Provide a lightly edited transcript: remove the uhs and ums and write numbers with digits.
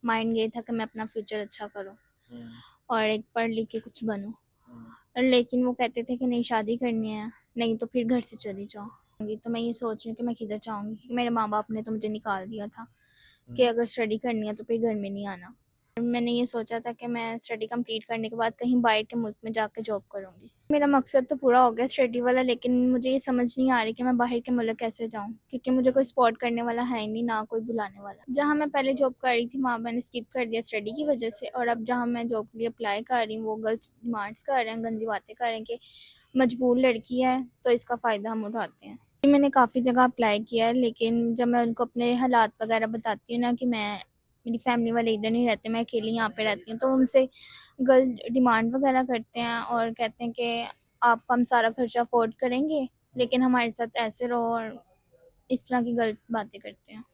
Mind ये था कि मैं अपना फ्यूचर अच्छा करूँ और एक पढ़ लिख के कुछ बनूँ। हुँ, लेकिन वो कहते थे कि नहीं शादी करनी है, नहीं तो फिर घर से चली जाओ। तो मैं ये सोच रही हूँ कि मैं किधर जाऊँगी, क्योंकि मेरे माँ-बाप ने तो मुझे निकाल दिया था कि हुँ, अगर स्टडी करनी है तो फिर घर में नहीं आना। मैंने ये सोचा था कि मैं स्टडी कंप्लीट करने के बाद कहीं बाहर के मुल्क में जाके जॉब करूँगी। मेरा मकसद तो पूरा हो गया स्टडी वाला, लेकिन मुझे ये समझ नहीं आ रही कि मैं बाहर के मुल्क कैसे जाऊँ, क्योंकि मुझे कोई सपोर्ट करने वाला है ही नहीं, ना कोई बुलाने वाला। जहाँ मैं पहले जॉब कर रही थी वहाँ मैंने स्किप कर दिया स्टडी की वजह से, और अब जहाँ मैं जॉब के लिए अप्लाई कर रही हूँ वो गर्ल्स डिमांड्स कर रहे हैं, गंदी बातें कर रहे हैं कि मजबूर लड़की है तो इसका फ़ायदा हम उठाते हैं। मैंने काफ़ी जगह अप्लाई किया है, लेकिन जब मैं उनको अपने हालात वगैरह बताती हूँ ना कि मेरी फैमिली वाले इधर नहीं रहते, मैं अकेली यहाँ पे रहती हूँ, तो उनसे गलत डिमांड वगैरह करते हैं और कहते हैं कि आप हम सारा खर्चा अफोर्ड करेंगे, हुँ। लेकिन हमारे साथ ऐसे रहो, और इस तरह की गलत बातें करते हैं।